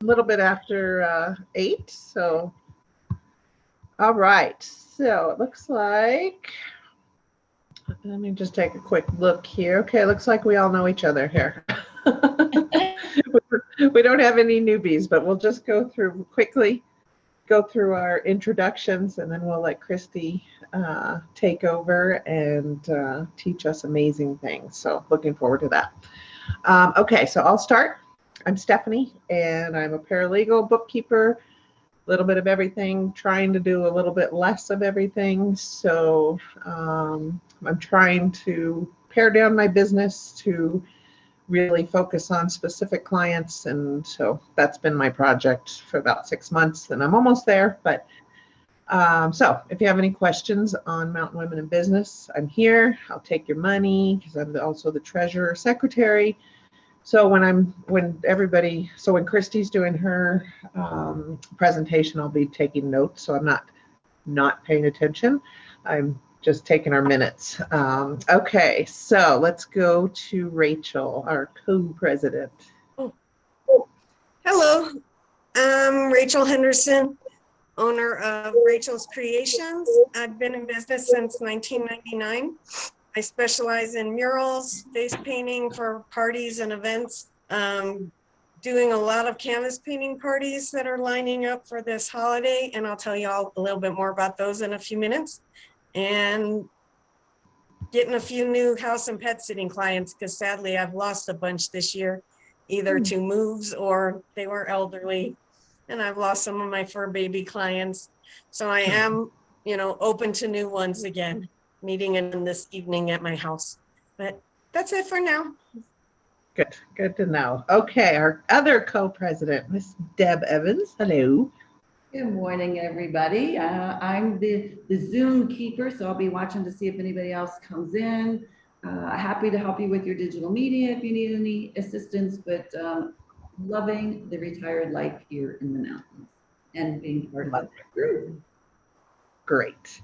little bit after 8. So, all right. So it looks like, let me just take a quick look here. Okay, it looks like we all know each other here. We don't have any newbies, but we'll just go through our introductions, and then we'll let Cristy take over and teach us amazing things. So looking forward to that. Okay, so I'll start. I'm Stephanie, and I'm a paralegal, bookkeeper, a little bit of everything, trying to do a little bit less of everything. So I'm trying to pare down my business to really focus on specific clients. And so that's been my project for about 6 months, and I'm almost there. But so if you have any questions on Mountain Women in Business, I'm here. I'll take your money because I'm also the treasurer secretary. So when Cristy's doing her presentation, I'll be taking notes. So I'm not paying attention. I'm just taking our minutes. Okay, so let's go to Rachel, our co-president. Hello, I'm Rachel Henderson, owner of Rachel's Creations. I've been in business since 1999. I specialize in murals, face painting for parties and events, doing a lot of canvas painting parties that are lining up for this holiday, and I'll tell you all a little bit more about those in a few minutes. And getting a few new house and pet sitting clients, because sadly I've lost a bunch this year, either to moves or they were elderly, and I've lost some of my fur baby clients. So I am, open to new ones again, meeting in this evening at my house. But that's it for now. Good to know. Okay, our other co-president, Miss Deb Evans. Hello. Good morning, everybody. I'm the Zoom keeper, so I'll be watching to see if anybody else comes in. Happy to help you with your digital media if you need any assistance, but loving the retired life here in the mountains and being part of the group. Great.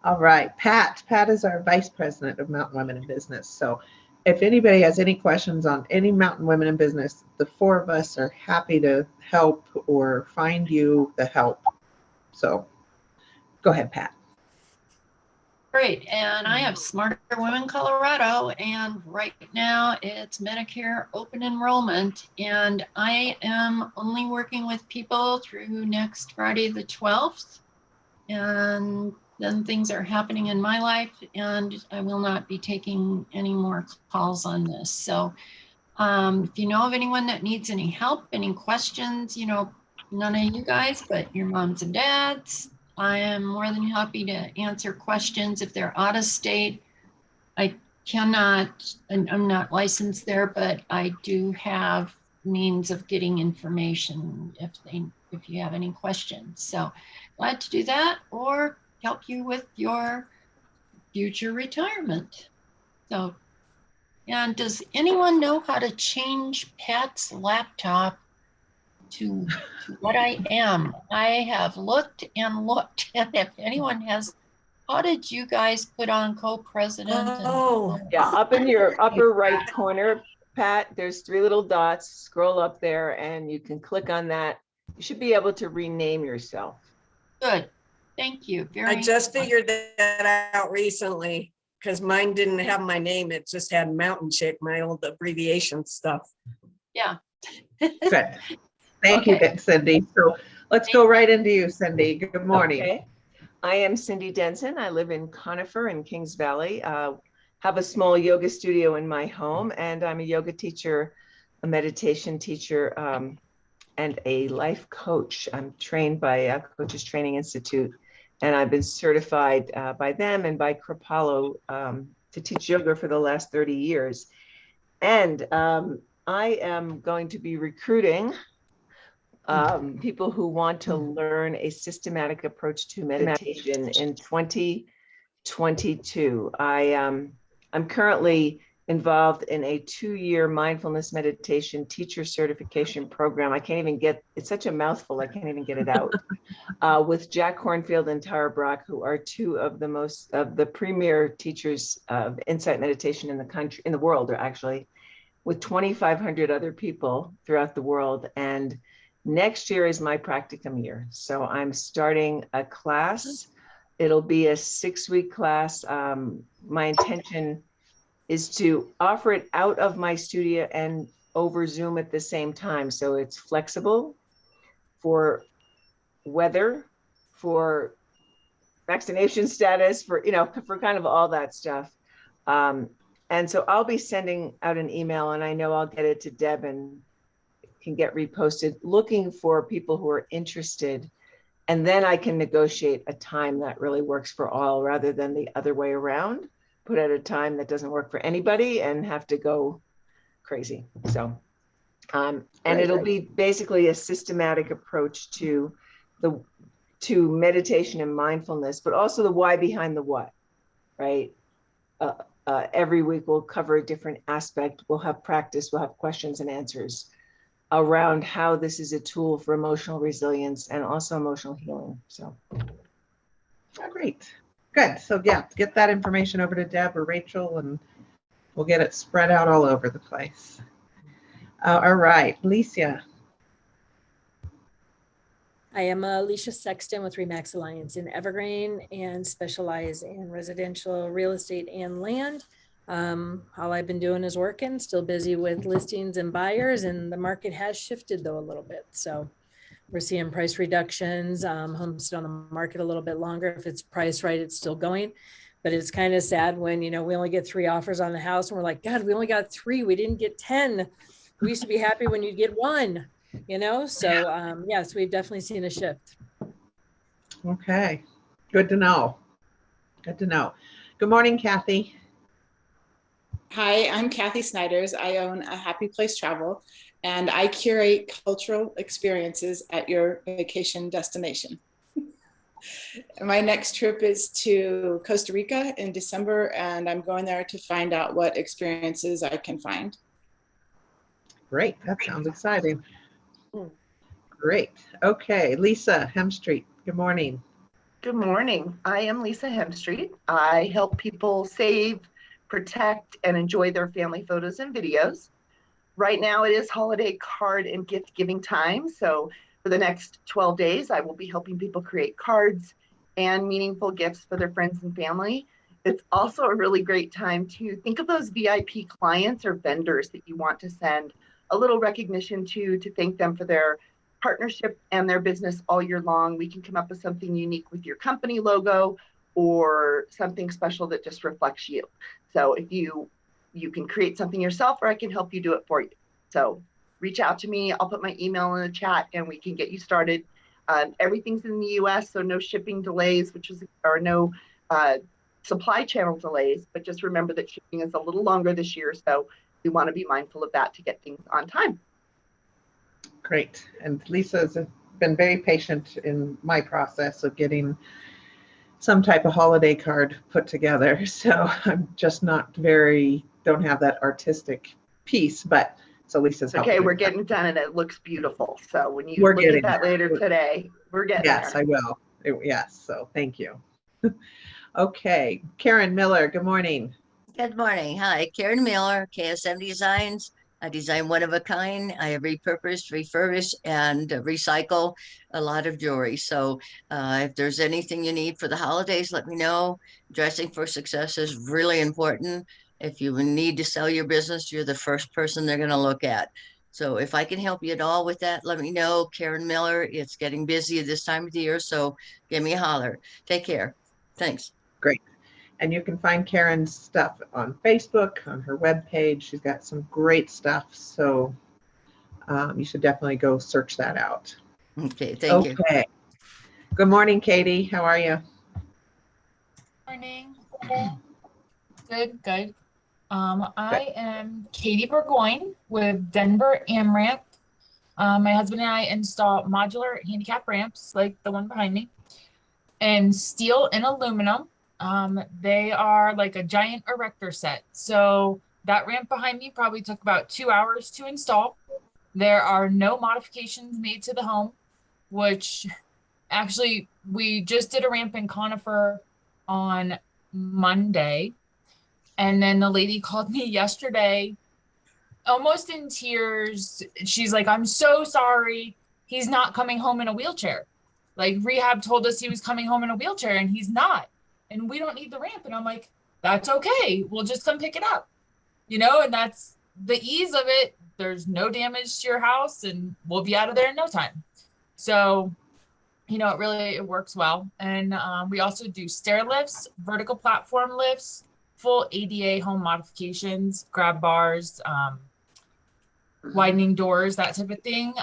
All right, Pat. Pat is our vice president of Mountain Women in Business. So if anybody has any questions on any Mountain Women in Business, the 4 of us are happy to help or find you the help. So go ahead, Pat. Great, and I have Smarter Women Colorado, and right now it's Medicare open enrollment, and I am only working with people through next Friday the 12th, and then things are happening in my life, and I will not be taking any more calls on this. So if you know of anyone that needs any help, any questions, none of you guys, but your moms and dads, I am more than happy to answer questions. If they're out of state, I cannot, and I'm not licensed there, but I do have means of getting information if you have any questions. So glad to do that, or help you with your future retirement. So, and does anyone know how to change Pat's laptop to what I am? I have looked and looked, and if anyone has, how did you guys put on co-president? Yeah, up in your upper right corner, Pat, there's 3 little dots. Scroll up there and you can click on that. You should be able to rename yourself. Good. Thank you. I just figured that out recently because mine didn't have my name. It just had Mountain Chick, my old abbreviation stuff. Yeah. Good. Thank you, Cindy. So let's go right into you, Cindy. Good morning. Okay. I am Cindy Denson. I live in Conifer in Kings Valley. Have a small yoga studio in my home, and I'm a yoga teacher, a meditation teacher, and a life coach. I'm trained by Coaches Training Institute, and I've been certified by them and by Kripalu to teach yoga for the last 30 years. And I am going to be recruiting people who want to learn a systematic approach to meditation in 2022. I'm currently involved in a 2-year mindfulness meditation teacher certification program. I can't even get, it's such a mouthful, I can't even get it out, with Jack Hornfield and Tara Brock, who are 2 of the premier teachers of insight meditation in the country, in the world, actually, with 2,500 other people throughout the world. And Next year is my practicum year. So I'm starting a class. It'll be a 6-week class. My intention is to offer it out of my studio and over Zoom at the same time. So it's flexible for weather, for vaccination status, for, for kind of all that stuff. And so I'll be sending out an email, and I know I'll get it to Deb and can get reposted, looking for people who are interested. And then I can negotiate a time that really works for all, rather than the other way around, put out a time that doesn't work for anybody and have to go crazy. So, and it'll be basically a systematic approach to meditation and mindfulness, but also the why behind the what, right? Every week we'll cover a different aspect. We'll have practice, we'll have questions and answers around how this is a tool for emotional resilience and also emotional healing. So. Great. Good. So yeah, get that information over to Deb or Rachel, and we'll get it spread out all over the place. All right, Alicia. I am Alicia Sexton with Remax Alliance in Evergreen and specialize in residential real estate and land. All I've been doing is working, still busy with listings and buyers, and the market has shifted though a little bit. So we're seeing price reductions, homes sit on the market a little bit longer. If it's priced right, it's still going. But it's kind of sad when, we only get 3 offers on the house and we're like, God, we only got 3. We didn't get 10. We used to be happy when you'd get 1, So yes, we've definitely seen a shift. Okay. Good to know. Good to know. Good morning, Kathy. Hi, I'm Kathy Snyders. I own a Happy Place Travel, and I curate cultural experiences at your vacation destination. My next trip is to Costa Rica in December, and I'm going there to find out what experiences I can find. Great. That sounds exciting. Great. Okay. Lisa Hemstreet. Good morning. Good morning. I am Lisa Hemstreet. I help people save, protect, and enjoy their family photos and videos. Right now it is holiday card and gift giving time. So for the next 12 days, I will be helping people create cards and meaningful gifts for their friends and family. It's also a really great time to think of those VIP clients or vendors that you want to send a little recognition to thank them for their partnership and their business all year long. We can come up with something unique with your company logo or something special that just reflects you. So if you can create something yourself, or I can help you do it for you. So reach out to me. I'll put my email in the chat and we can get you started. Everything's in the US, so no shipping delays, or no supply channel delays, but just remember that shipping is a little longer this year. So we want to be mindful of that to get things on time. Great. And Lisa's been very patient in my process of getting some type of holiday card put together. So I'm just don't have that artistic piece, but so Lisa's okay. We're getting done and it looks beautiful. So when you look at that later today, we're getting there. Yes, I will. Yes. So thank you. Okay. Karen Miller, good morning. Good morning. Hi, Karen Miller, KSM Designs. I design one of a kind. I have repurposed, refurbished, and recycle a lot of jewelry. So if there's anything you need for the holidays, let me know. Dressing for success is really important. If you need to sell your business, you're the first person they're going to look at. So if I can help you at all with that, let me know. Karen Miller, it's getting busy this time of the year, so give me a holler. Take care. Thanks. Great. And you can find Karen's stuff on Facebook, on her webpage. She's got some great stuff. So you should definitely go search that out. Okay, thank you. Okay. Good morning, Katie. How are you? Morning. Good. I am Katie Burgoyne with Denver AmRamp. My husband and I install modular handicap ramps like the one behind me, and steel and aluminum. They are like a giant erector set. So that ramp behind me probably took about 2 hours to install. There are no modifications made to the home, which actually we just did a ramp in Conifer on Monday. And then the lady called me yesterday, almost in tears. She's like, I'm so sorry. he's not coming home in a wheelchair. Like rehab told us he was coming home in a wheelchair and he's not. And we don't need the ramp. And I'm like, that's okay. We'll just come pick it up. You know, and that's the ease of it. There's no damage to your house and we'll be out of there in no time. So, you know, it works well. And we also do stair lifts, vertical platform lifts, full ADA home modifications, grab bars, widening doors, that type of thing.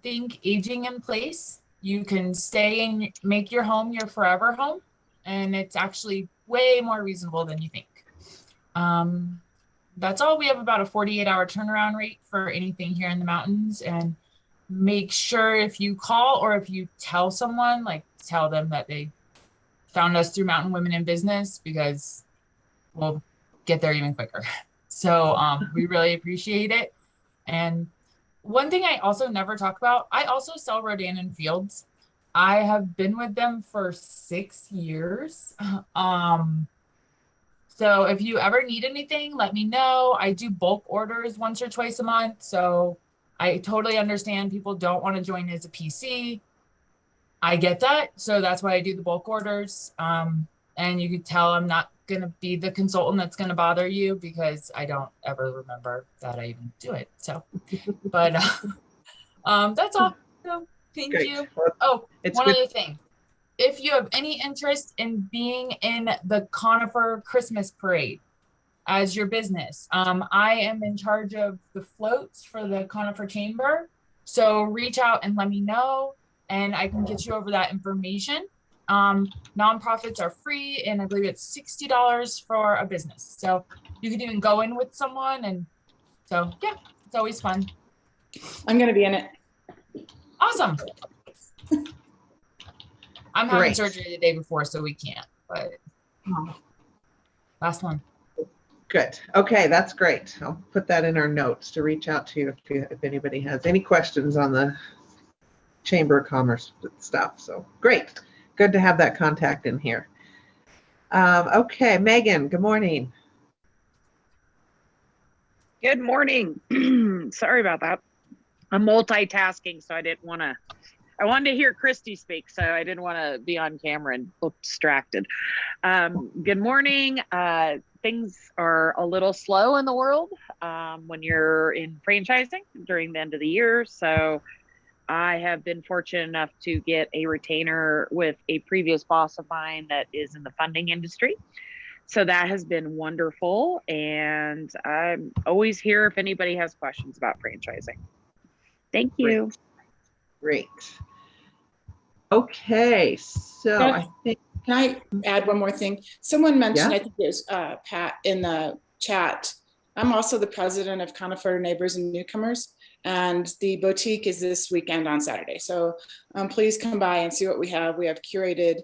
Think aging in place. You can stay and make your home your forever home. And it's actually way more reasonable than you think. That's all. We have about a 48-hour turnaround rate for anything here in the mountains. And make sure if you call or if you tell someone, like tell them that they found us through Mountain Women in Business, because we'll get there even quicker. So we really appreciate it. And one thing I also never talk about, I also sell Rodan and Fields. I have been with them for 6 years. So if you ever need anything, let me know. I do bulk orders once or twice a month. So I totally understand people don't want to join as a PC. I get that. So that's why I do the bulk orders. And you could tell I'm not going to be the consultant that's going to bother you, because I don't ever remember that I even do it. So, but that's all. So thank you. Oh, one other thing. If you have any interest in being in the Conifer Christmas Parade as your business, I am in charge of the floats for the Conifer Chamber. So reach out and let me know, and I can get you over that information. Nonprofits are free, and I believe it's $60 for a business. So you can even go in with someone, and so yeah, it's always fun. I'm going to be in it. Awesome. I'm having surgery the day before, so we can't, but last one. Good. Okay, that's great. I'll put that in our notes to reach out to you if anybody has any questions on the Chamber of Commerce stuff. So great. Good to have that contact in here. Okay, Megan, good morning. Good morning. Sorry about that. I'm multitasking, so I wanted to hear Cristy speak, so I didn't want to be on camera and look distracted. Good morning. Things are a little slow in the world when you're in franchising during the end of the year. So I have been fortunate enough to get a retainer with a previous boss of mine that is in the funding industry. So that has been wonderful. And I'm always here if anybody has questions about franchising. Thank you. Great. Okay, so I think. Can I add one more thing? Someone mentioned, I think it was Pat in the chat. I'm also the president of Conifer Neighbors and Newcomers, and the boutique is this weekend on Saturday. So please come by and see what we have. We have curated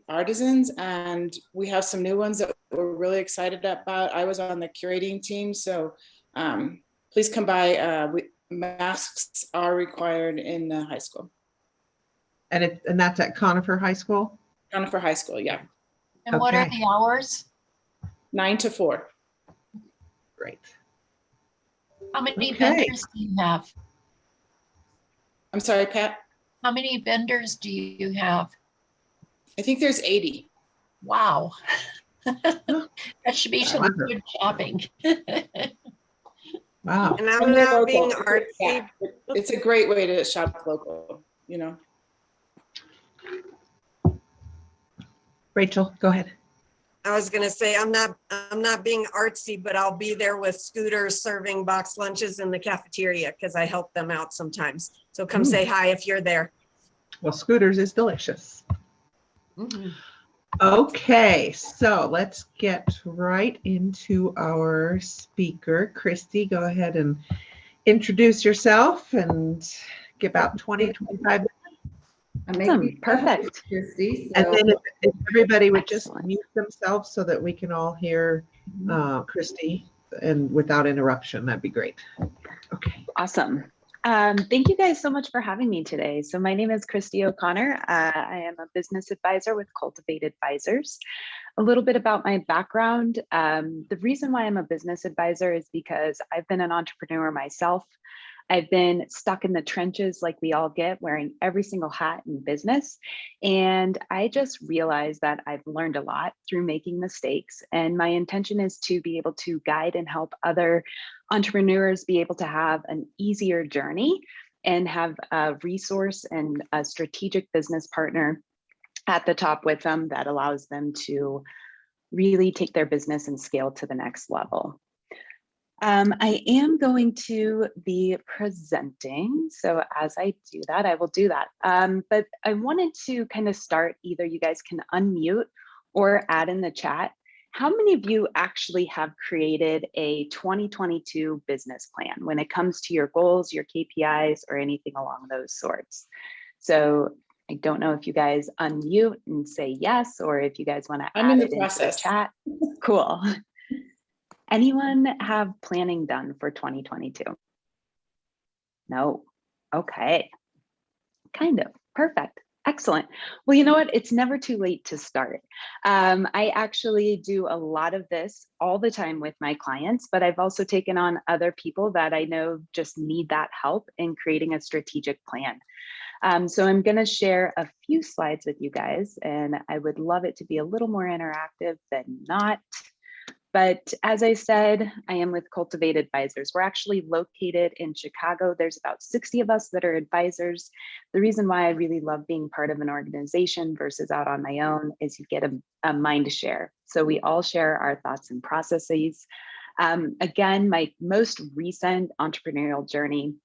artisans, and we have some new ones that we're really excited about. I was on the curating team, so please come by. Masks are required in the high school. And that's at Conifer High School? Conifer High School, yeah. And what are the hours? 9 to 4. Great. How many vendors do you have? I'm sorry, Pat? How many vendors do you have? I think there's 80. Wow. That should be some good shopping. Wow. And I'm not being artsy. It's a great way to shop local, you know. Rachel, go ahead. I was going to say, I'm not being artsy, but I'll be there with scooters serving box lunches in the cafeteria because I help them out sometimes. So come say hi if you're there. Well, Scooters is delicious. Mm-hmm. Okay, so let's get right into our speaker. Cristy, go ahead and introduce yourself and give about 20, 25 minutes. Awesome. Perfect. Cristy, and then if everybody would just mute themselves so that we can all hear Cristy and without interruption, that'd be great. Okay. Awesome. Thank you guys so much for having me today. So my name is Cristy O'Connor. I am a business advisor with Cultivate Advisors. A little bit about my background. The reason why I'm a business advisor is because I've been an entrepreneur myself. I've been stuck in the trenches like we all get, wearing every single hat in business. And I just realized that I've learned a lot through making mistakes. And my intention is to be able to guide and help other entrepreneurs be able to have an easier journey and have a resource and a strategic business partner at the top with them that allows them to really take their business and scale to the next level. I am going to be presenting. So as I do that, I will do that. But I wanted to kind of start, either you guys can unmute or add in the chat. How many of you actually have created a 2022 business plan when it comes to your goals, your KPIs, or anything along those sorts? So I don't know if you guys unmute and say yes, or if you guys want to add it into the chat. Cool. Anyone have planning done for 2022? No. Okay. Kind of. Perfect. Excellent. Well, you know what? It's never too late to start. I actually do a lot of this all the time with my clients, but I've also taken on other people that I know just need that help in creating a strategic plan. So I'm going to share a few slides with you guys, and I would love it to be a little more interactive than not. But as I said, I am with Cultivate Advisors. We're actually located in Chicago. There's about 60 of us that are advisors. The reason why I really love being part of an organization versus out on my own is you get a mind share. So we all share our thoughts and processes. Again, my most recent entrepreneurial journey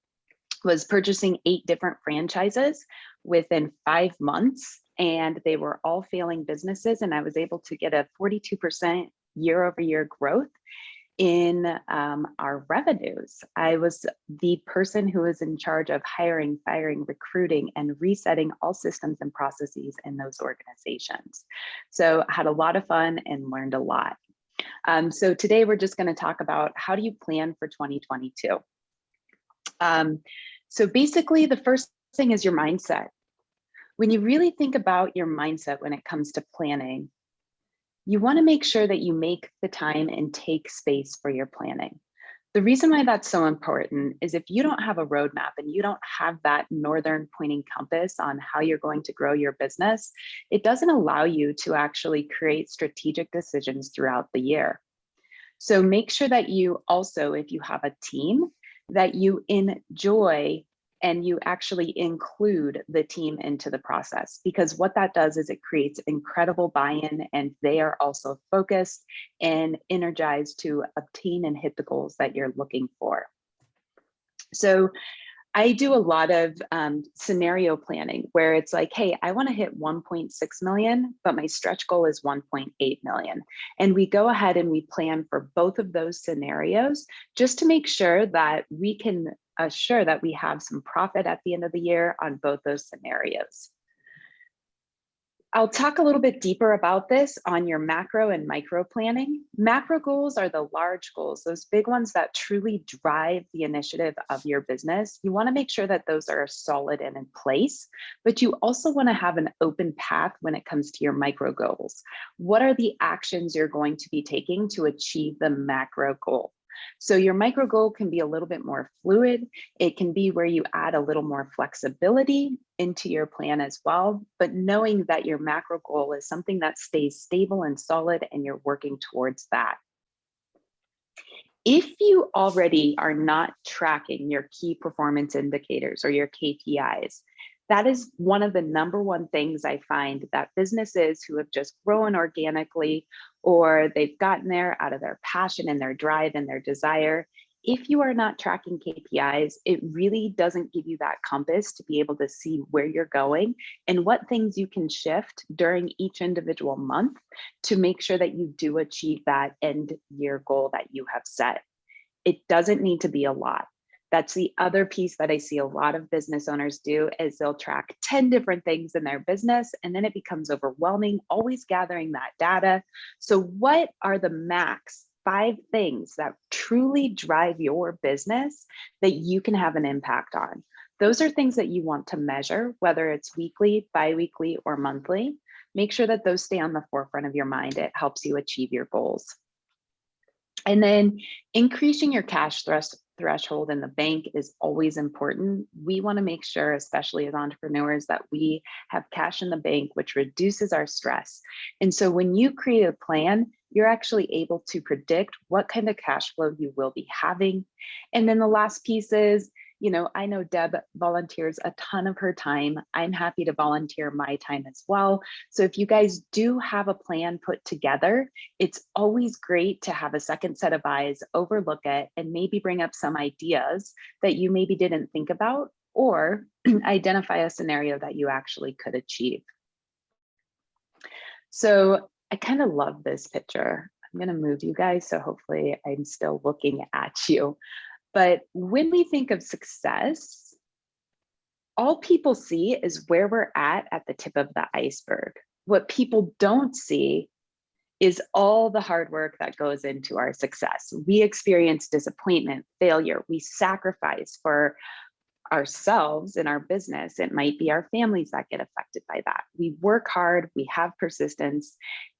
was purchasing 8 different franchises within 5 months, and they were all failing businesses. And I was able to get a 42% year-over-year growth in our revenues. I was the person who was in charge of hiring, firing, recruiting, and resetting all systems and processes in those organizations. So I had a lot of fun and learned a lot. So today we're just going to talk about how do you plan for 2022. So basically the first thing is your mindset. When you really think about your mindset when it comes to planning, you want to make sure that you make the time and take space for your planning. The reason why that's so important is if you don't have a roadmap and you don't have that northern pointing compass on how you're going to grow your business, it doesn't allow you to actually create strategic decisions throughout the year. So make sure that you also, if you have a team, that you enjoy and you actually include the team into the process, because what that does is it creates incredible buy-in, and they are also focused and energized to obtain and hit the goals that you're looking for. So I do a lot of scenario planning where it's like, hey, I want to hit 1.6 million, but my stretch goal is 1.8 million. And we go ahead and we plan for both of those scenarios just to make sure that we can assure that we have some profit at the end of the year on both those scenarios. I'll talk a little bit deeper about this on your macro and micro planning. Macro goals are the large goals, those big ones that truly drive the initiative of your business. You want to make sure that those are solid and in place, but you also want to have an open path when it comes to your micro goals. What are the actions you're going to be taking to achieve the macro goal? So your micro goal can be a little bit more fluid. It can be where you add a little more flexibility into your plan as well, but knowing that your macro goal is something that stays stable and solid and you're working towards that. If you already are not tracking your key performance indicators or your KPIs, that is one of the #1 things I find that businesses who have just grown organically, or they've gotten there out of their passion and their drive and their desire, if you are not tracking KPIs, it really doesn't give you that compass to be able to see where you're going and what things you can shift during each individual month to make sure that you do achieve that end year goal that you have set. It doesn't need to be a lot. That's the other piece that I see a lot of business owners do is they'll track 10 different things in their business, and then it becomes overwhelming, always gathering that data. So what are the max 5 things that truly drive your business that you can have an impact on? Those are things that you want to measure, whether it's weekly, bi-weekly, or monthly. Make sure that those stay on the forefront of your mind. It helps you achieve your goals. And then increasing your cash threshold in the bank is always important. We want to make sure, especially as entrepreneurs, that we have cash in the bank, which reduces our stress. And so when you create a plan, you're actually able to predict what kind of cash flow you will be having. And then the last piece is, you know, I know Deb volunteers a ton of her time. I'm happy to volunteer my time as well. So if you guys do have a plan put together, it's always great to have a second set of eyes, overlook it, and maybe bring up some ideas that you maybe didn't think about, or identify a scenario that you actually could achieve. So I kind of love this picture. I'm going to move you guys, so hopefully I'm still looking at you. But when we think of success, all people see is where we're at the tip of the iceberg. What people don't see is all the hard work that goes into our success. We experience disappointment, failure, we sacrifice for ourselves in our business. It might be our families that get affected by that. We work hard, we have persistence,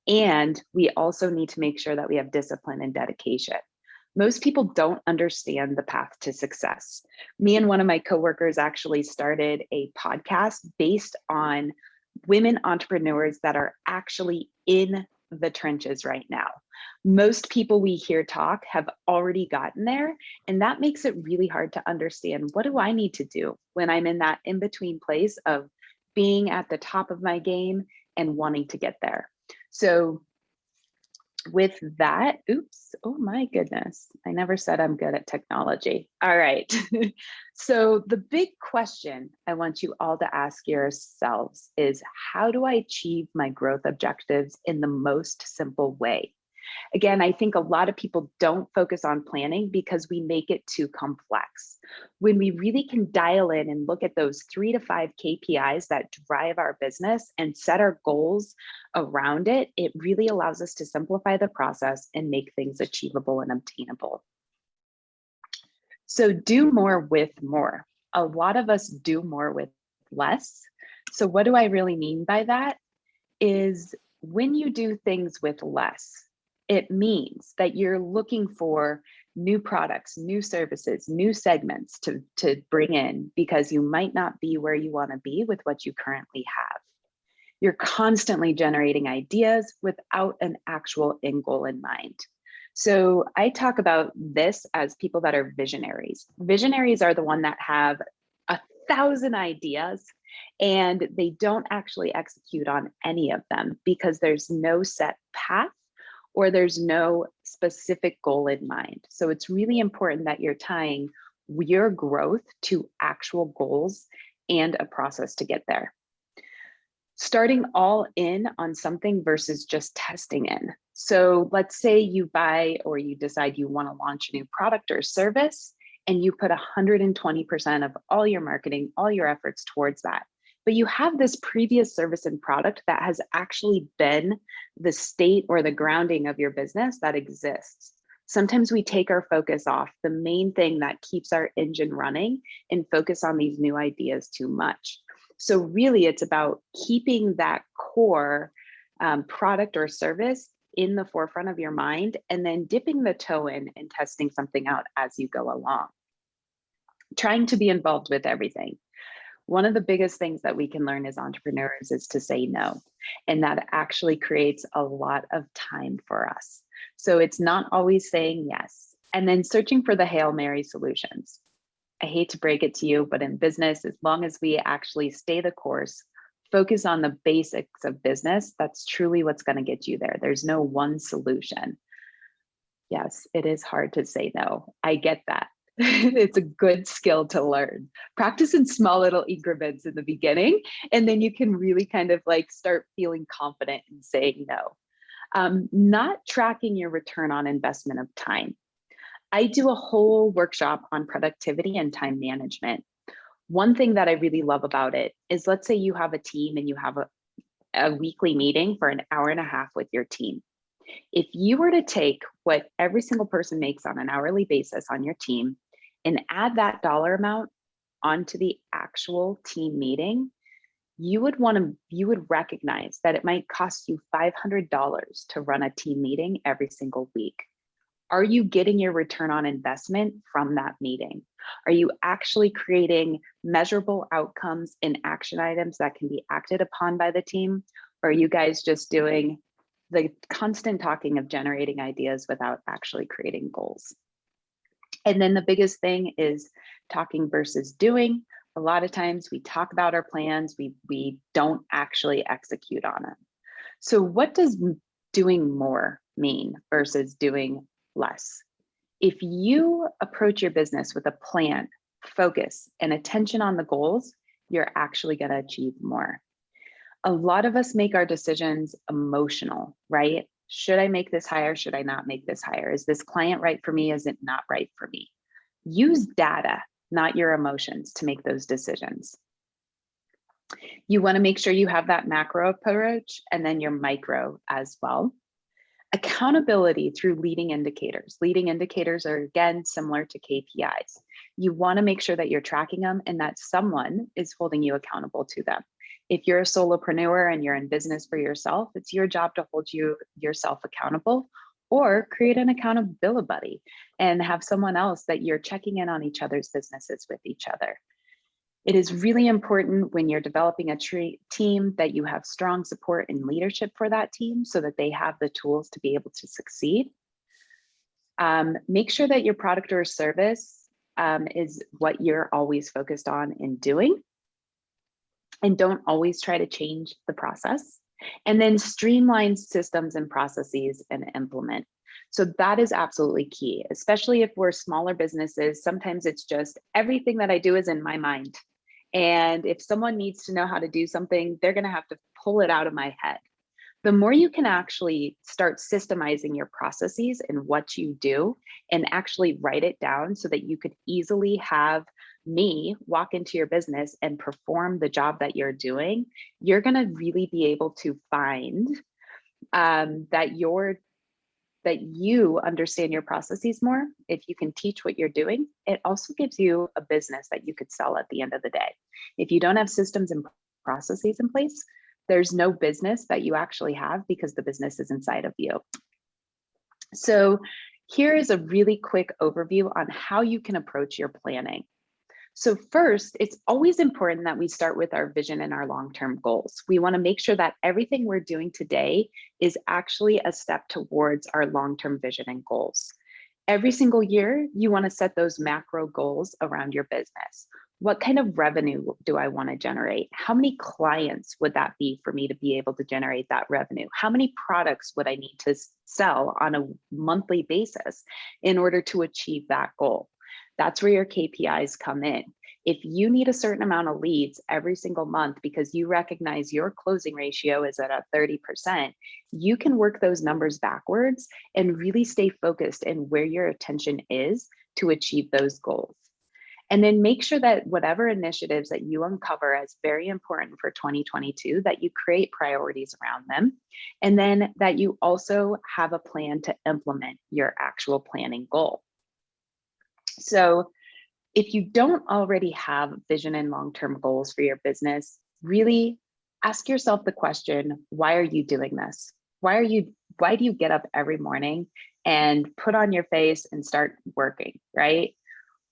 and we also need to make sure that we have discipline and dedication. Most people don't understand the path to success. Me and one of my coworkers actually started a podcast based on women entrepreneurs that are actually in the trenches right now. Most people we hear talk have already gotten there, and that makes it really hard to understand, what do I need to do when I'm in that in-between place of being at the top of my game and wanting to get there? So with that, oops, oh my goodness, I never said I'm good at technology. All right. So the big question I want you all to ask yourselves is, how do I achieve my growth objectives in the most simple way? Again, I think a lot of people don't focus on planning because we make it too complex. When we really can dial in and look at those 3 to 5 KPIs that drive our business and set our goals around it, it really allows us to simplify the process and make things achievable and obtainable. So do more with more. A lot of us do more with less. So what do I really mean by that? Is when you do things with less, it means that you're looking for new products, new services, new segments to bring in, because you might not be where you want to be with what you currently have. You're constantly generating ideas without an actual end goal in mind. So I talk about this as people that are visionaries. Visionaries are the one that have 1,000 ideas and they don't actually execute on any of them because there's no set path or there's no specific goal in mind. So it's really important that you're tying your growth to actual goals and a process to get there. Starting all in on something versus just testing in. So let's say you buy or you decide you want to launch a new product or service, and you put 120% of all your marketing, all your efforts towards that. But you have this previous service and product that has actually been the state or the grounding of your business that exists. Sometimes we take our focus off the main thing that keeps our engine running and focus on these new ideas too much. So really it's about keeping that core product or service in the forefront of your mind and then dipping the toe in and testing something out as you go along. Trying to be involved with everything. One of the biggest things that we can learn as entrepreneurs is to say no. And that actually creates a lot of time for us. So it's not always saying yes. And then searching for the Hail Mary solutions. I hate to break it to you, but in business, as long as we actually stay the course, focus on the basics of business, that's truly what's going to get you there. There's no one solution. Yes, it is hard to say no. I get that. It's a good skill to learn. Practice in small little increments in the beginning, and then you can really kind of like start feeling confident in saying no. Not tracking your return on investment of time. I do a whole workshop on productivity and time management. One thing that I really love about it is, let's say you have a team and you have a weekly meeting for an hour and a half with your team. If you were to take what every single person makes on an hourly basis on your team and add that dollar amount onto the actual team meeting, you would recognize that it might cost you $500 to run a team meeting every single week. Are you getting your return on investment from that meeting? Are you actually creating measurable outcomes and action items that can be acted upon by the team? Or are you guys just doing the constant talking of generating ideas without actually creating goals? And then the biggest thing is talking versus doing. A lot of times we talk about our plans, we don't actually execute on it. So what does doing more mean versus doing less? If you approach your business with a plan, focus, and attention on the goals, you're actually going to achieve more. A lot of us make our decisions emotional, right? Should I make this hire? Should I not make this hire? Is this client right for me? Is it not right for me? Use data, not your emotions, to make those decisions. You want to make sure you have that macro approach and then your micro as well. Accountability through leading indicators. Leading indicators are, again, similar to KPIs. You want to make sure that you're tracking them and that someone is holding you accountable to them. If you're a solopreneur and you're in business for yourself, it's your job to hold yourself accountable, or create an accountability buddy and have someone else that you're checking in on each other's businesses with each other. It is really important when you're developing a team that you have strong support and leadership for that team so that they have the tools to be able to succeed. Make sure that your product or service is what you're always focused on and doing. And don't always try to change the process. And then streamline systems and processes and implement. So that is absolutely key, especially if we're smaller businesses. Sometimes it's just everything that I do is in my mind. And if someone needs to know how to do something, they're going to have to pull it out of my head. The more you can actually start systemizing your processes and what you do and actually write it down so that you could easily have me walk into your business and perform the job that you're doing, you're going to really be able to find that you understand your processes more. If you can teach what you're doing, it also gives you a business that you could sell at the end of the day. If you don't have systems and processes in place, there's no business that you actually have because the business is inside of you. So here is a really quick overview on how you can approach your planning. So first, it's always important that we start with our vision and our long-term goals. We want to make sure that everything we're doing today is actually a step towards our long-term vision and goals. Every single year, you want to set those macro goals around your business. What kind of revenue do I want to generate? How many clients would that be for me to be able to generate that revenue? How many products would I need to sell on a monthly basis in order to achieve that goal? That's where your KPIs come in. If you need a certain amount of leads every single month because you recognize your closing ratio is at a 30%, you can work those numbers backwards and really stay focused in where your attention is to achieve those goals. And then make sure that whatever initiatives that you uncover as very important for 2022, that you create priorities around them. And then that you also have a plan to implement your actual planning goal. So if you don't already have vision and long-term goals for your business, really ask yourself the question, why are you doing this? Why do you get up every morning and put on your face and start working, right?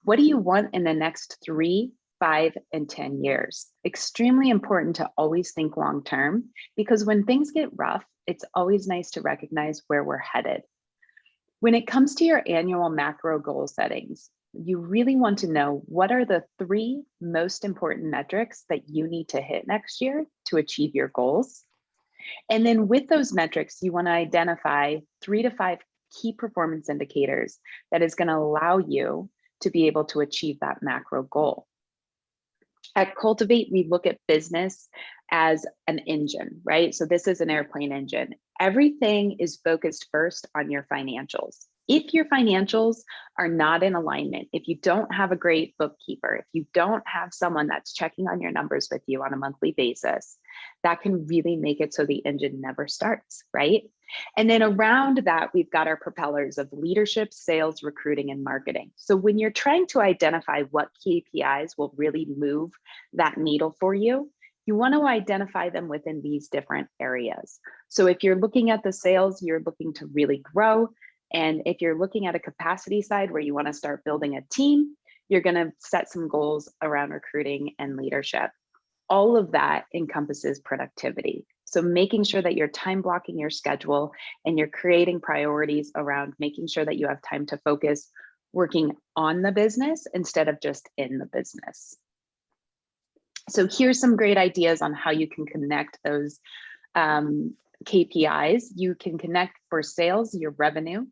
What do you want in the next 3, 5, and 10 years? Extremely important to always think long-term, because when things get rough, it's always nice to recognize where we're headed. When it comes to your annual macro goal settings, you really want to know what are the 3 most important metrics that you need to hit next year to achieve your goals. And then with those metrics, you want to identify 3 to 5 key performance indicators that is going to allow you to be able to achieve that macro goal. At Cultivate, we look at business as an engine, right? So this is an airplane engine. Everything is focused first on your financials. If your financials are not in alignment, if you don't have a great bookkeeper, if you don't have someone that's checking on your numbers with you on a monthly basis, that can really make it so the engine never starts, right? And then around that, we've got our propellers of leadership, sales, recruiting, and marketing. So when you're trying to identify what KPIs will really move that needle for you, you want to identify them within these different areas. So if you're looking at the sales, you're looking to really grow. And if you're looking at a capacity side where you want to start building a team, you're going to set some goals around recruiting and leadership. All of that encompasses productivity. So making sure that you're time blocking your schedule and you're creating priorities around making sure that you have time to focus working on the business instead of just in the business. So here's some great ideas on how you can connect those KPIs. You can connect for sales, your revenue,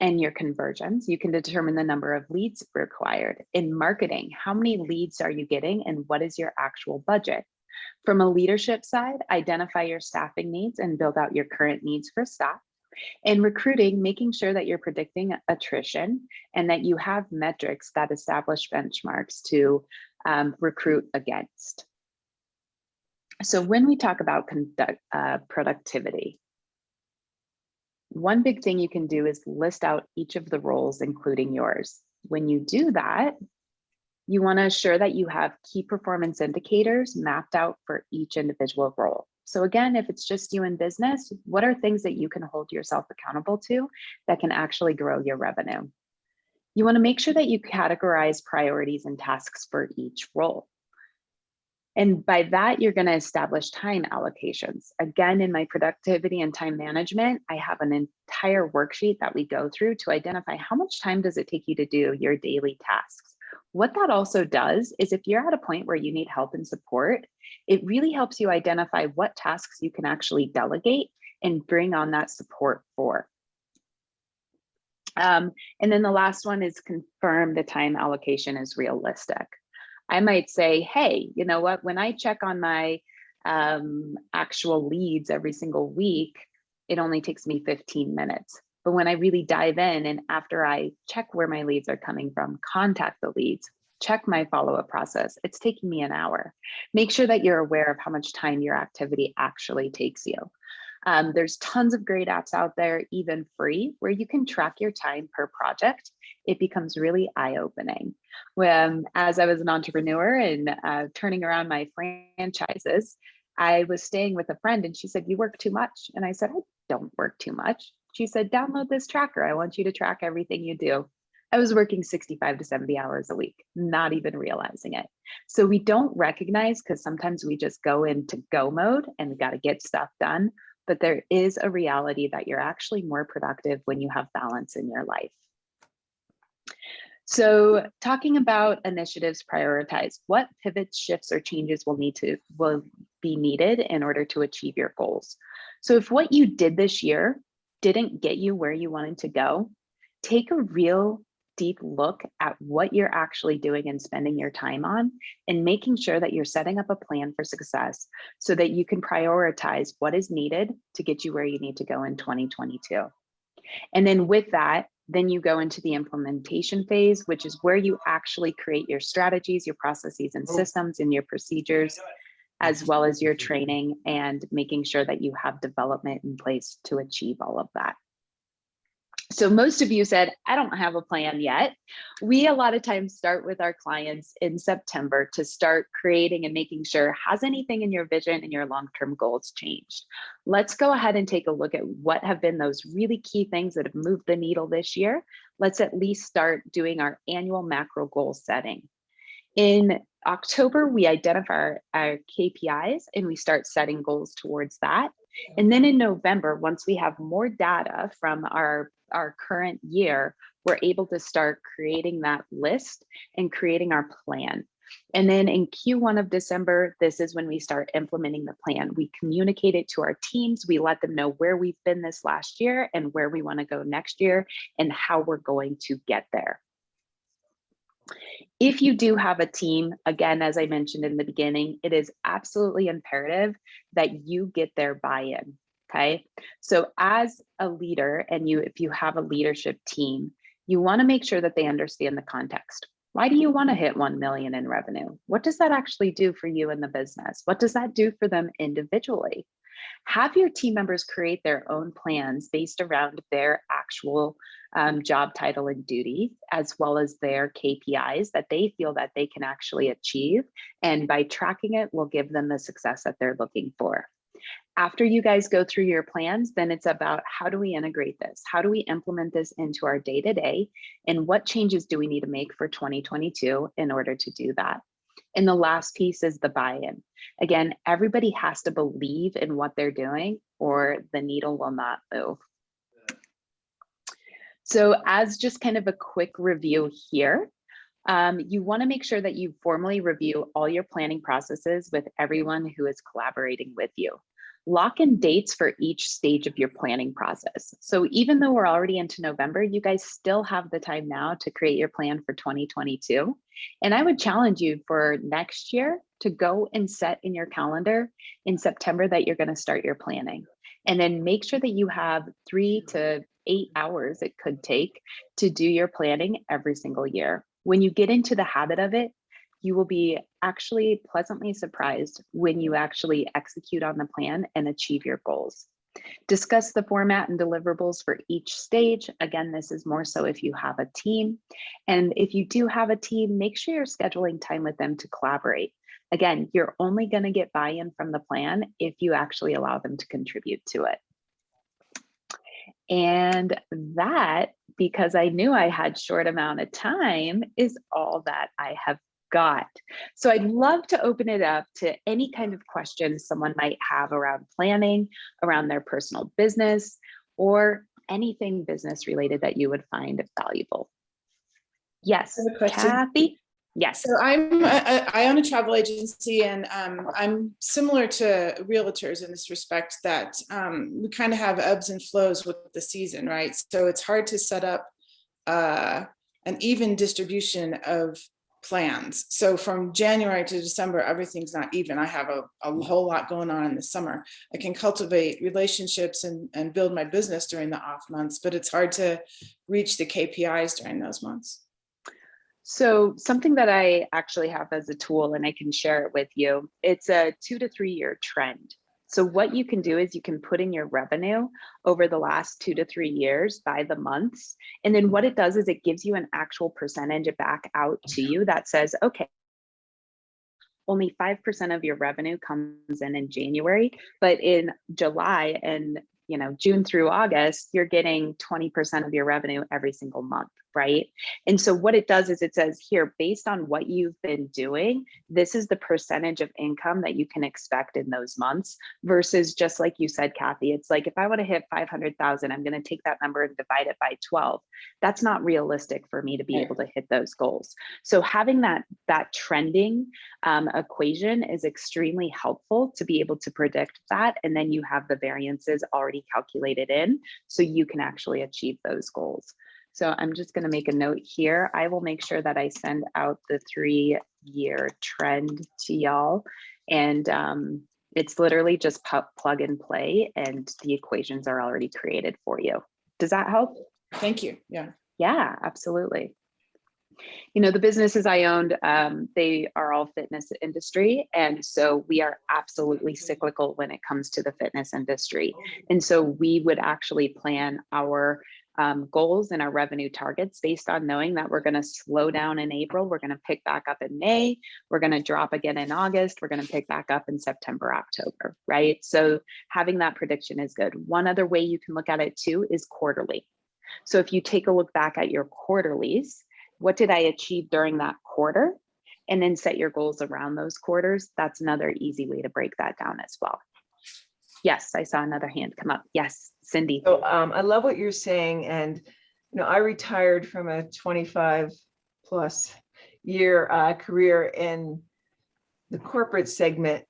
and your conversions. You can determine the number of leads required. In marketing, how many leads are you getting and what is your actual budget? From a leadership side, identify your staffing needs and build out your current needs for staff. In recruiting, making sure that you're predicting attrition and that you have metrics that establish benchmarks to recruit against. So when we talk about productivity, one big thing you can do is list out each of the roles, including yours. When you do that, you want to ensure that you have key performance indicators mapped out for each individual role. So again, if it's just you in business, what are things that you can hold yourself accountable to that can actually grow your revenue? You want to make sure that you categorize priorities and tasks for each role. And by that, you're going to establish time allocations. Again, in my productivity and time management, I have an entire worksheet that we go through to identify how much time does it take you to do your daily tasks. What that also does is if you're at a point where you need help and support, it really helps you identify what tasks you can actually delegate and bring on that support for. And then the last one is confirm the time allocation is realistic. I might say, hey, you know what, when I check on my actual leads every single week, it only takes me 15 minutes. But when I really dive in and after I check where my leads are coming from, contact the leads, check my follow-up process, it's taking me an hour. Make sure that you're aware of how much time your activity actually takes you. There's tons of great apps out there, even free, where you can track your time per project. It becomes really eye-opening. As I was an entrepreneur and turning around my franchises, I was staying with a friend and she said, "You work too much." And I said, "I don't work too much." She said, "Download this tracker. I want you to track everything you do." I was working 65 to 70 hours a week, not even realizing it. So we don't recognize, because sometimes we just go into go mode and we got to get stuff done. But there is a reality that you're actually more productive when you have balance in your life. So talking about initiatives prioritize, what pivots, shifts, or changes will be needed in order to achieve your goals. So if what you did this year didn't get you where you wanted to go, take a real deep look at what you're actually doing and spending your time on, and making sure that you're setting up a plan for success so that you can prioritize what is needed to get you where you need to go in 2022. And then with that, then you go into the implementation phase, which is where you actually create your strategies, your processes and systems, and your procedures, as well as your training, and making sure that you have development in place to achieve all of that. So most of you said, "I don't have a plan yet." We a lot of times start with our clients in September to start creating and making sure, has anything in your vision and your long-term goals changed? Let's go ahead and take a look at what have been those really key things that have moved the needle this year. Let's at least start doing our annual macro goal setting. In October, we identify our KPIs and we start setting goals towards that. And then in November, once we have more data from our current year, we're able to start creating that list and creating our plan. And then in Q1 of December, this is when we start implementing the plan. We communicate it to our teams. We let them know where we've been this last year and where we want to go next year and how we're going to get there. If you do have a team, again, as I mentioned in the beginning, it is absolutely imperative that you get their buy-in, okay? So as a leader, and if you have a leadership team, you want to make sure that they understand the context. Why do you want to hit 1 million in revenue? What does that actually do for you in the business? What does that do for them individually? Have your team members create their own plans based around their actual job title and duty, as well as their KPIs that they feel that they can actually achieve. And by tracking it, will give them the success that they're looking for. After you guys go through your plans, then it's about how do we integrate this? How do we implement this into our day-to-day? And what changes do we need to make for 2022 in order to do that? And the last piece is the buy-in. Again, everybody has to believe in what they're doing or the needle will not move. So as just kind of a quick review here, you want to make sure that you formally review all your planning processes with everyone who is collaborating with you. Lock in dates for each stage of your planning process. So even though we're already into November, you guys still have the time now to create your plan for 2022. And I would challenge you for next year to go and set in your calendar in September that you're going to start your planning. And then make sure that you have 3 to 8 hours it could take to do your planning every single year. When you get into the habit of it, you will be actually pleasantly surprised when you actually execute on the plan and achieve your goals. Discuss the format and deliverables for each stage. Again, this is more so if you have a team. And if you do have a team, make sure you're scheduling time with them to collaborate. Again, you're only going to get buy-in from the plan if you actually allow them to contribute to it. And that, because I knew I had short amount of time, is all that I have got. So I'd love to open it up to any kind of questions someone might have around planning, around their personal business, or anything business related that you would find valuable. Yes, Kathy? Yes. So I own a travel agency, and I'm similar to realtors in this respect that we kind of have ebbs and flows with the season, right? So it's hard to set up an even distribution of plans. So from January to December, everything's not even. I have a whole lot going on in the summer. I can cultivate relationships and build my business during the off months, but it's hard to reach the KPIs during those months. So something that I actually have as a tool, and I can share it with you, it's a 2 to 3 year trend. So what you can do is you can put in your revenue over the last 2 to 3 years by the months. And then what it does is it gives you an actual percentage back out to you that says, okay, only 5% of your revenue comes in January, but in July and June through August, you're getting 20% of your revenue every single month, right? And so what it does is it says here, based on what you've been doing, this is the percentage of income that you can expect in those months, versus just like you said, Kathy, it's like, if I want to hit 500,000, I'm going to take that number and divide it by 12. That's not realistic for me to be able to hit those goals. So having that trending equation is extremely helpful to be able to predict that. And then you have the variances already calculated in, so you can actually achieve those goals. So I'm just going to make a note here. I will make sure that I send out the 3 year trend to y'all. And it's literally just plug and play, and the equations are already created for you. Does that help? Thank you. Yeah. Yeah, absolutely. The businesses I owned, they are all fitness industry. And so we are absolutely cyclical when it comes to the fitness industry. And so we would actually plan our goals and our revenue targets based on knowing that we're going to slow down in April, we're going to pick back up in May, we're going to drop again in August, we're going to pick back up in September, October, right? So having that prediction is good. One other way you can look at it too is quarterly. So if you take a look back at your quarterlies, what did I achieve during that quarter? And then set your goals around those quarters. That's another easy way to break that down as well. Yes, I saw another hand come up. Yes, Cindy. So I love what you're saying. And, I retired from a 25+ year career in the corporate segment,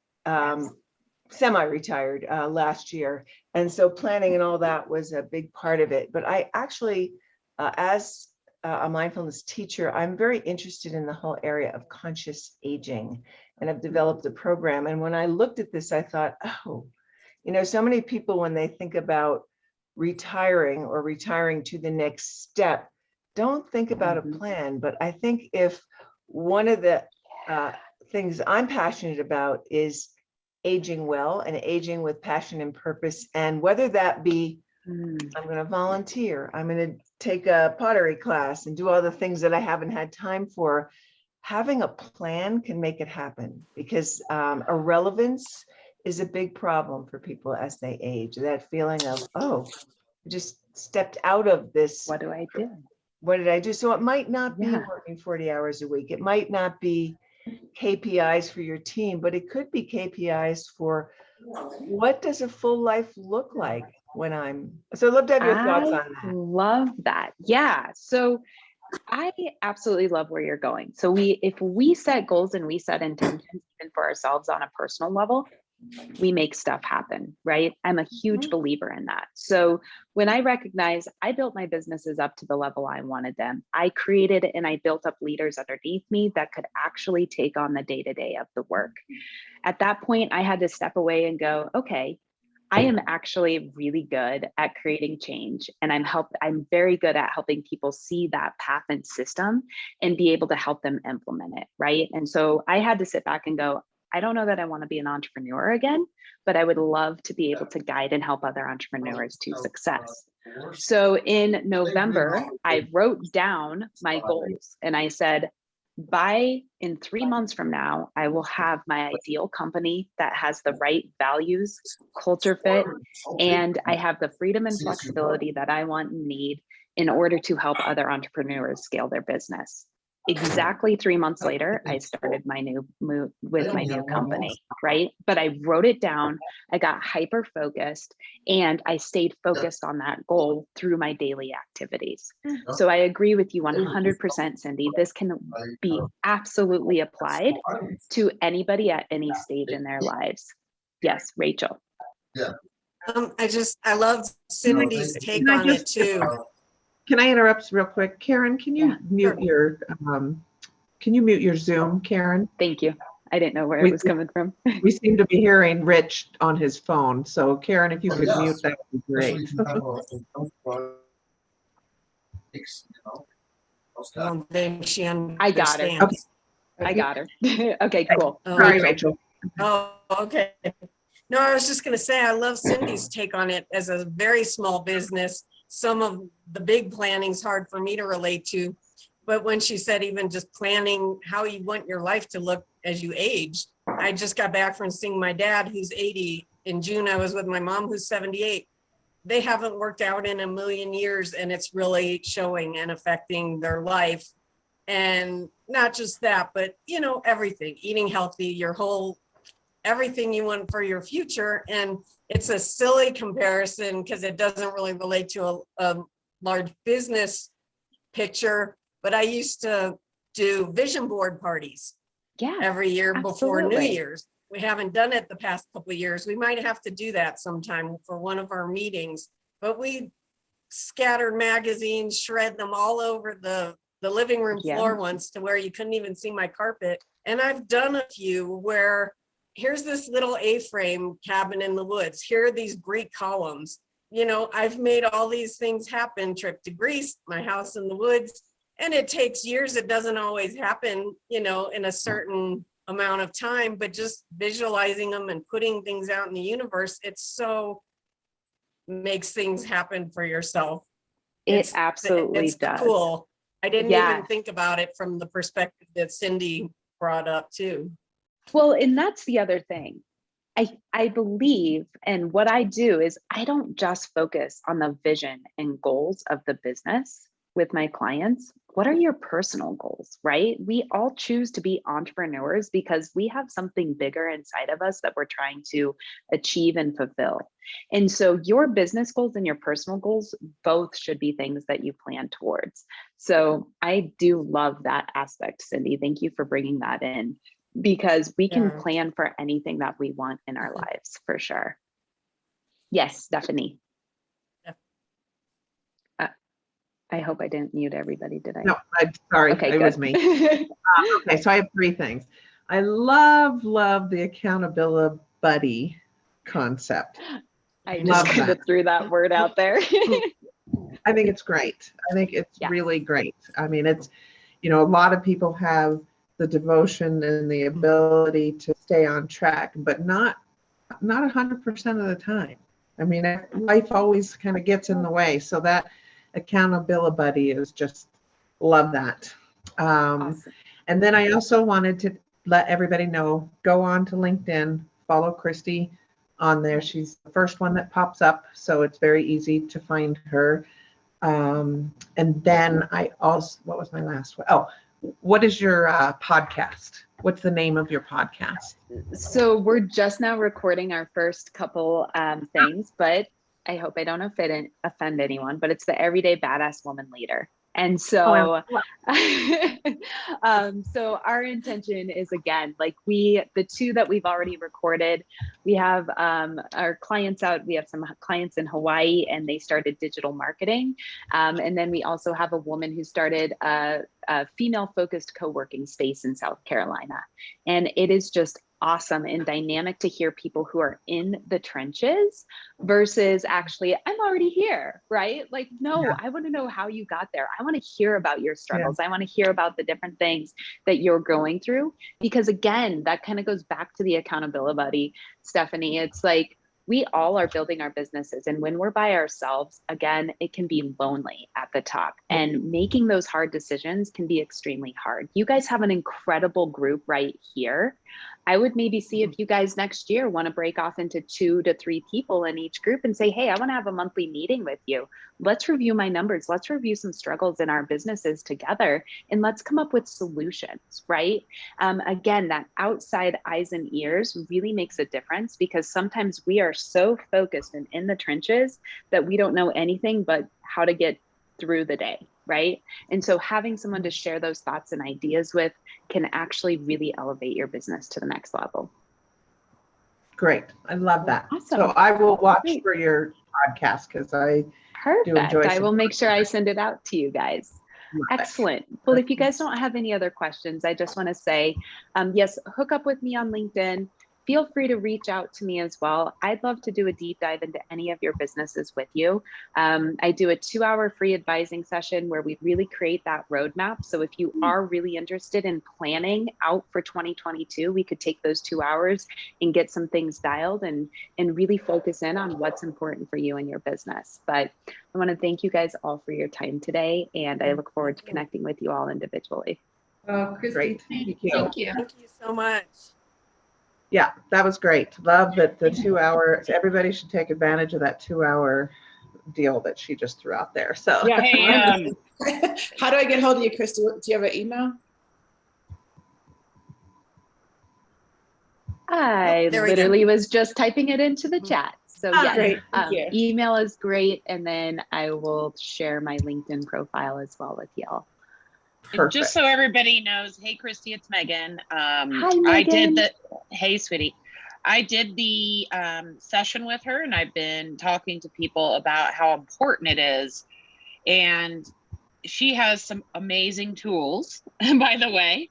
semi-retired last year. And so planning and all that was a big part of it. But I actually, as a mindfulness teacher, I'm very interested in the whole area of conscious aging, and I've developed a program. And when I looked at this, I thought, oh, so many people, when they think about retiring or retiring to the next step, don't think about a plan. But I think if one of the things I'm passionate about is aging well and aging with passion and purpose, and whether that be I'm going to volunteer, I'm going to take a pottery class and do all the things that I haven't had time for, having a plan can make it happen, because irrelevance is a big problem for people as they age. That feeling of, oh, I just stepped out of this. What do I do? What did I do? So it might not be Yeah. working 40 hours a week. It might not be KPIs for your team, but it could be KPIs for what does a full life look like when I'm. So I'd love to have your thoughts on I that. love that. Yeah. So I absolutely love where you're going. So if we set goals and we set intentions even for ourselves on a personal level, we make stuff happen, right? I'm a huge believer in that. So when I recognize I built my businesses up to the level I wanted them, I created and I built up leaders underneath me that could actually take on the day-to-day of the work. At that point, I had to step away and go, okay, I am actually really good at creating change, and I'm very good at helping people see that path and system and be able to help them implement it, right? And so I had to sit back and go, I don't know that I want to be an entrepreneur again, but I would love to be able to guide and help other entrepreneurs to success. So in November, I wrote down my goals and I said, in 3 months from now, I will have my ideal company that has the right values, culture fit, and I have the freedom and flexibility that I want and need in order to help other entrepreneurs scale their business. Exactly 3 months later, I started my new company, right? But I wrote it down, I got hyper focused, and I stayed focused on that goal through my daily activities. So I agree with you 100%, Cindy. This can be absolutely applied to anybody at any stage in their lives. Yes, Rachel. I love Cindy's take on it too. Can I interrupt real quick? Karen, can you mute your Zoom, Karen? Thank you. I didn't know where it was coming from. We seem to be hearing Rich on his phone. So Karen, if you could mute, that would be great. I don't think she understands. I got her. Okay. I got her. Okay, cool. Sorry, Rachel. Oh, okay. No, I was just going to say, I love Cindy's take on it as a very small business. Some of the big planning is hard for me to relate to, but when she said even just planning how you want your life to look as you age, I just got back from seeing my dad, who's 80. In June, I was with my mom, who's 78. They haven't worked out in a million years, and it's really showing and affecting their life. And not just that, but everything, eating healthy, everything you want for your future. And it's a silly comparison because it doesn't really relate to a large business picture, but I used to do vision board parties every year before New Year's. We haven't done it the past couple of years. We might have to do that sometime for one of our meetings, but we scattered magazines, shred them all over the living room floor once to where you couldn't even see my carpet. And I've done a few where here's this little A-frame cabin in the woods. Here are these Greek columns. I've made all these things happen, trip to Greece, my house in the woods, and it takes years. It doesn't always happen, in a certain amount of time, but just visualizing them and putting things out in the universe, makes things happen for yourself. It absolutely does. Cool. I didn't even think about it from the perspective that Cindy brought up too. Well, and that's the other thing. I believe, and what I do is I don't just focus on the vision and goals of the business with my clients. What are your personal goals, right? We all choose to be entrepreneurs because we have something bigger inside of us that we're trying to achieve and fulfill. And so your business goals and your personal goals both should be things that you plan towards. So I do love that aspect, Cindy. Thank you for bringing that in, because we can plan for anything that we want in our lives, for sure. Yes, Stephanie. I hope I didn't mute everybody, did I? No, I'm sorry. Okay, it was me. Okay, so I have 3 things. I love the accountability buddy concept. I just kind of threw that word out there. I think it's great. I think it's really great. I mean, it's, a lot of people have the devotion and the ability to stay on track, but not 100% of the time. I mean, life always kind of gets in the way. So that accountability buddy is just, love that. Awesome. And then I also wanted to let everybody know, go on to LinkedIn, follow Cristy on there. She's the first one that pops up, so it's very easy to find her. And then I also, what was my last one? Oh, what is your podcast? What's the name of your podcast? So we're just now recording our first couple things, but I hope I don't offend anyone, but it's the Everyday Badass Woman Leader. And so, so our intention is, again, like the two that we've already recorded, we have our clients out, we have some clients in Hawaii and they started digital marketing. And then we also have a woman who started a female focused co-working space in South Carolina. And it is just awesome and dynamic to hear people who are in the trenches versus actually, I'm already here, right? Like, no, I want to know how you got there. I want to hear about your struggles. I want to hear about the different things that you're going through, because again, that kind of goes back to the accountability buddy, Stephanie. It's like, we all are building our businesses. And when we're by ourselves, again, it can be lonely at the top, and making those hard decisions can be extremely hard. You guys have an incredible group right here. I would maybe see if you guys next year want to break off into 2 to 3 people in each group and say, hey, I want to have a monthly meeting with you. Let's review my numbers. Let's review some struggles in our businesses together, and let's come up with solutions, right? Again, that outside eyes and ears really makes a difference, because sometimes we are so focused and in the trenches that we don't know anything but how to get through the day, right? And so having someone to share those thoughts and ideas with can actually really elevate your business to the next level. Great. I love that. Awesome. So I will watch for your podcast, because I do enjoy. I will make sure I send it out to you guys. Excellent. Well, if you guys don't have any other questions, I just want to say, yes, hook up with me on LinkedIn. Feel free to reach out to me as well. I'd love to do a deep dive into any of your businesses with you. I do a 2-hour free advising session where we really create that roadmap. So if you are really interested in planning out for 2022, we could take those 2 hours and get some things dialed and really focus in on what's important for you and your business. But I want to thank you guys all for your time today, and I look forward to connecting with you all individually. Cristy, Great. thank you. Thank you. Thank you so much. Yeah, that was great. Love that the 2 hours. Everybody should take advantage of that 2-hour deal that she just threw out there. So Yeah. Hey, how do I get hold of you, Cristy? Do you have an email? I literally was just typing it into the chat. So yes, Great. Thank you. email is great. And then I will share my LinkedIn profile as well with y'all. And just so everybody knows, hey, Cristy, it's Megan. Hi, Megan. Hey, sweetie. I did the session with her, and I've been talking to people about how important it is. And she has some amazing tools, by the way.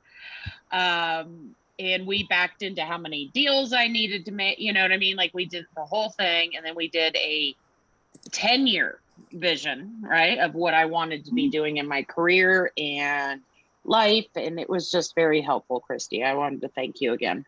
And we backed into how many deals I needed to make, you know what I mean? Like, we did the whole thing, and then we did a 10-year vision, right, of what I wanted to be doing in my career and life. And it was just very helpful, Cristy. I wanted to thank you again.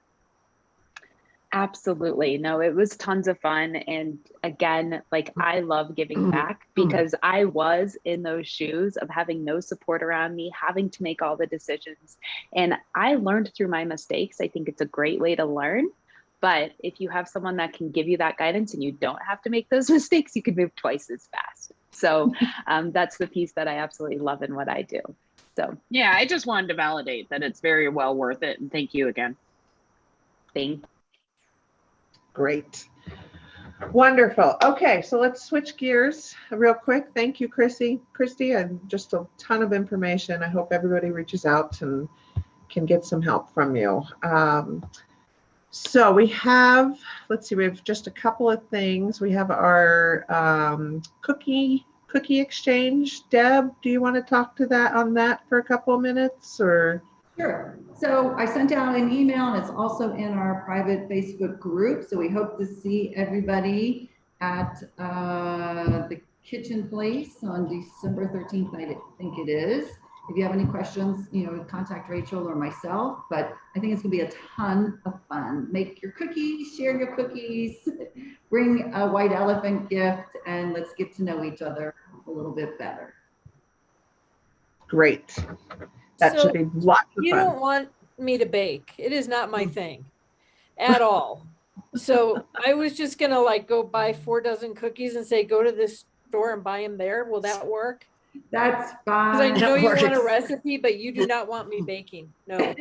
Absolutely. No, it was tons of fun. And again, like, I love giving back, because I was in those shoes of having no support around me, having to make all the decisions. And I learned through my mistakes. I think it's a great way to learn. But if you have someone that can give you that guidance and you don't have to make those mistakes, you can move twice as fast. So that's the piece that I absolutely love in what I do. So yeah, I just wanted to validate that it's very well worth it. And thank you again. Thank you. Great. Wonderful. Okay, so let's switch gears real quick. Thank you, Cristy. And just a ton of information. I hope everybody reaches out and can get some help from you. So we have, let's see, we have just a couple of things. We have our cookie exchange. Deb, do you want to talk to that on that for a couple of minutes, or? Sure. So I sent out an email, and it's also in our private Facebook group. So we hope to see everybody at the Kitchen Place on December 13th, I think it is. If you have any questions, contact Rachel or myself, but I think it's gonna be a ton of fun. Make your cookies, share your cookies, bring a white elephant gift, and let's get to know each other a little bit better. Great. That should be lots of fun. You don't want me to bake. It is not my thing at all. So I was just gonna like go buy 4 dozen cookies and say, go to this store and buy them there. Will that work? That's Because I fine. know you want a works. recipe, but you do not want me baking. No.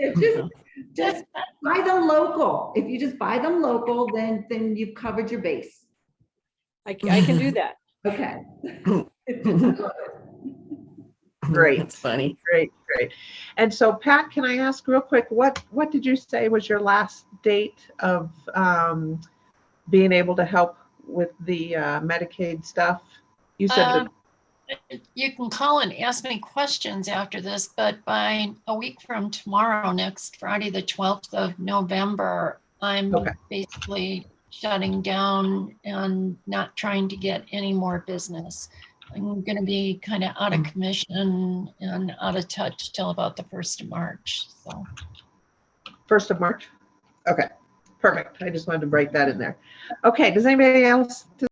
Just buy them local. If you just buy them local, then you've covered your base. I can do that. Okay. Great. That's funny. Great. And so Pat, can I ask real quick, what did you say was your last date of being able to help with the Medicaid stuff? You said You can call and ask me questions after this, but by a week from tomorrow, next Friday, the 12th of November, I'm Okay. basically shutting down and not trying to get any more business. I'm going to be kind of out of commission and out of touch till about the 1st of March. So 1st of March? Okay, perfect. I just wanted to break that in there. Okay, does anybody else